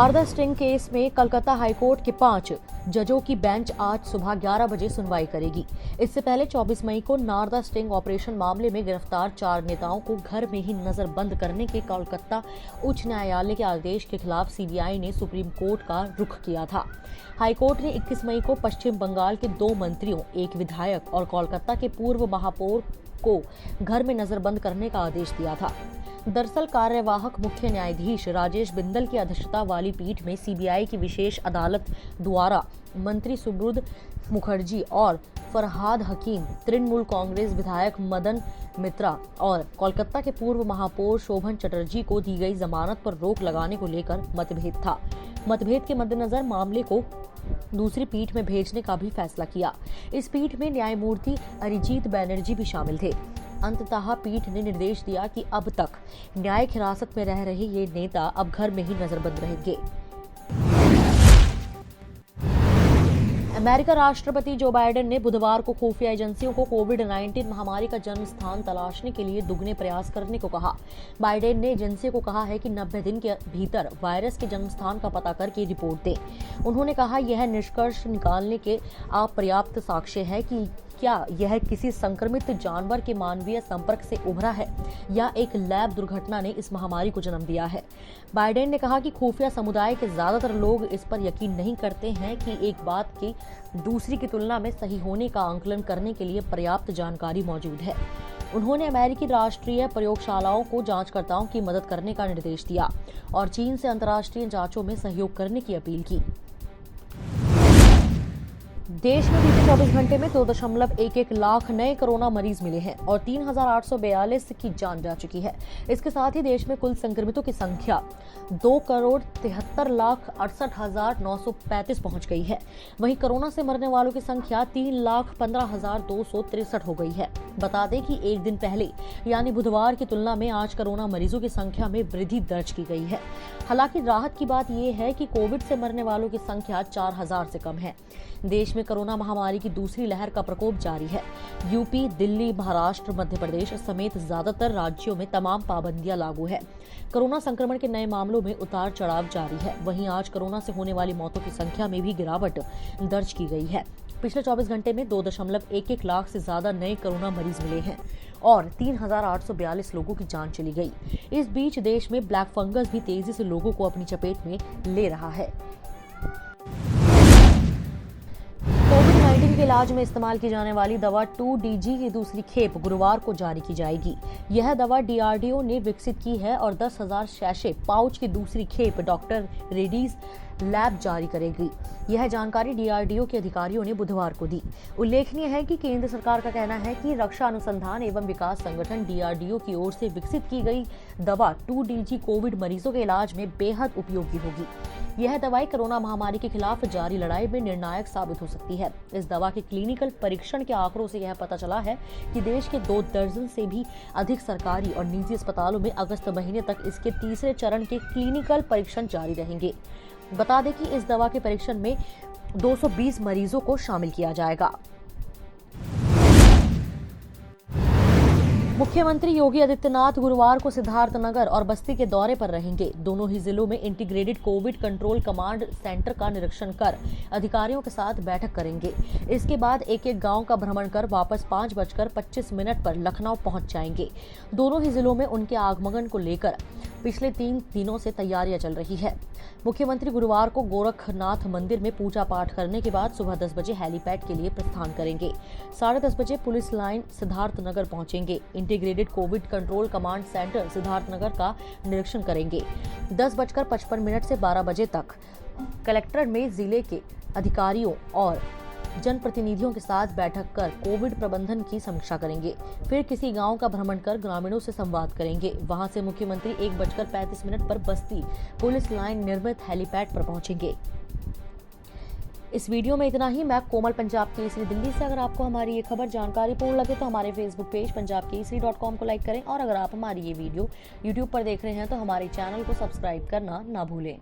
Narada sting case में Calcutta high court के 5 जजों की बेंच आज सुबह 11 बजे सुनवाई करेगी। इससे पहले 24 मई को नारदा स्टिंग ऑपरेशन मामले में गिरफ्तार 4 नेताओं को घर में ही नजरबंद करने के कोलकाता उच्च न्यायालय के आदेश के खिलाफ सीबीआई ने सुप्रीम कोर्ट का रुख किया था। हाईकोर्ट ने 21 मई को पश्चिम बंगाल के 2 मंत्रियों, 1 विधायक और कोलकाता के पूर्व महापौर को घर में नजरबंद करने का आदेश दिया था। दरअसल कार्यवाहक मुख्य न्यायाधीश राजेश बिंदल की अध्यक्षता वाली पीठ में सीबीआई की विशेष अदालत द्वारा मंत्री सुब्रत मुखर्जी और फरहाद हकीम, तृणमूल कांग्रेस विधायक मदन मित्रा और कोलकाता के पूर्व महापौर शोभन चटर्जी को दी गई जमानत पर रोक लगाने को लेकर मतभेद था। मतभेद के मद्देनजर मामले को दूसरी पीठ में भेजने का भी फैसला किया। इस पीठ में न्यायमूर्ति अरिजीत बैनर्जी भी शामिल थे। अंततः पीठ ने निर्देश दिया कि अब तक न्यायिक हिरासत में रह रहे ये नेता अब घर में ही नजरबंद रहेंगे। अमेरिका राष्ट्रपति जो बाइडेन ने बुधवार को खुफिया एजेंसियों को कोविड-19 महामारी का जन्म स्थान तलाशने के लिए दुगने प्रयास करने को कहा। बाइडेन ने एजेंसी को कहा है कि 90 दिन के भीतर वायरस के जन्म स्थान का पता करके रिपोर्ट दें। उन्होंने कहा यह निष्कर्ष निकालने के अपर्याप्त साक्ष्य है कि क्या यह किसी संक्रमित जानवर के मानवीय संपर्क से उभरा है या एक लैब दुर्घटना ने इस महामारी को जन्म दिया है। बाइडेन ने कहा कि खुफिया समुदाय के ज्यादातर लोग इस पर यकीन नहीं करते हैं कि एक बात की दूसरी की तुलना में सही होने का आंकलन करने के लिए पर्याप्त जानकारी मौजूद है। उन्होंने अमेरिकी राष्ट्रीय प्रयोगशालाओं को जांचकर्ताओं की मदद करने का निर्देश दिया और चीन से अंतर्राष्ट्रीय जांचों में सहयोग करने की अपील की। देश में बीते 24 घंटे में 2.11 लाख नए कोरोना मरीज मिले हैं और 3,842 की जान जा चुकी है। इसके साथ ही देश में कुल संक्रमितों की संख्या 2,73,68,935 पहुंच गई है। वहीं कोरोना से मरने वालों की संख्या 3,15,263 हो गई है। बता दें कि एक दिन पहले यानी बुधवार की तुलना में आज कोरोना मरीजों की संख्या में वृद्धि दर्ज की गई है। हालांकि राहत की बात यह है कि कोविड से मरने वालों की संख्या 4,000 से कम है। देश में कोरोना महामारी की दूसरी लहर का प्रकोप जारी है। यूपी, दिल्ली, महाराष्ट्र, मध्य प्रदेश समेत ज्यादातर राज्यों में तमाम पाबंदियां लागू है। कोरोना संक्रमण के नए मामलों में उतार चढ़ाव जारी है। वहीं आज कोरोना से होने वाली मौतों की संख्या में भी गिरावट दर्ज की गई है। पिछले 24 घंटे में 2.11 लाख से ज्यादा नए कोरोना मरीज मिले हैं और 3,842 लोगों की जान चली गई। इस बीच देश में ब्लैक फंगस भी तेजी से लोगों को अपनी चपेट में ले रहा है। कोविड-19 के इलाज में इस्तेमाल की जाने वाली दवा 2DG की दूसरी खेप गुरुवार को जारी की जाएगी। यह दवा डीआरडीओ ने विकसित की है और 10,000 शैशे पाउच की दूसरी खेप डॉक्टर रेड्डीज लैब जारी करेगी। यह जानकारी डीआरडीओ के अधिकारियों ने बुधवार को दी। उल्लेखनीय है कि केंद्र सरकार का कहना है कि रक्षा अनुसंधान एवं विकास संगठन डीआरडीओ की ओर से विकसित की गई दवा 2DG कोविड मरीजों के इलाज में बेहद उपयोगी होगी। यह दवाई कोरोना महामारी के खिलाफ जारी लड़ाई में निर्णायक साबित हो सकती है। इस दवा के क्लिनिकल परीक्षण के आंकड़ों से यह पता चला है कि देश के 2 दर्जन से भी अधिक सरकारी और निजी अस्पतालों में अगस्त महीने तक इसके तीसरे चरण के क्लिनिकल परीक्षण जारी रहेंगे। बता दें कि इस दवा के परीक्षण में 220 मरीजों को शामिल किया जाएगा। मुख्यमंत्री योगी आदित्यनाथ गुरुवार को सिद्धार्थनगर और बस्ती के दौरे पर रहेंगे। दोनों ही जिलों में integrated Covid control command centre का निरीक्षण कर अधिकारियों के साथ बैठक करेंगे। इसके बाद एक गांव का भ्रमण कर वापस 5:25 पर लखनऊ पहुंच जाएंगे। दोनों ही जिलों में उनके आगमन को लेकर पिछले 3 दिनों से तैयारियां चल रही है। मुख्यमंत्री गुरुवार को गोरखनाथ मंदिर में पूजा पाठ करने के बाद सुबह 10 बजे हेलीपैड के लिए प्रस्थान करेंगे। 10:30 बजे पुलिस लाइन सिद्धार्थनगर पहुंचेंगे। Integrated Covid control command centre Siddharthnagar का निरीक्षण करेंगे। 10:55 से 12 बजे तक कलेक्ट्रेट में जिले के अधिकारियों और जनप्रतिनिधियों के साथ बैठक कर कोविड प्रबंधन की समीक्षा करेंगे। फिर किसी गांव का भ्रमण कर ग्रामीणों से संवाद करेंगे। वहां से मुख्यमंत्री 1:35 पर बस्ती पुलिस लाइन निर्मित हेलीपैड पर पहुंचेंगे। इस वीडियो में इतना ही। मैं कोमल, पंजाब केसरी दिल्ली से। अगर आपको हमारी ये खबर जानकारी पूर्ण लगे तो हमारे फेसबुक पेज punjabkesari.com को लाइक करें और अगर आप हमारी ये वीडियो यूट्यूब पर देख रहे हैं तो हमारे चैनल को सब्सक्राइब करना ना भूलें।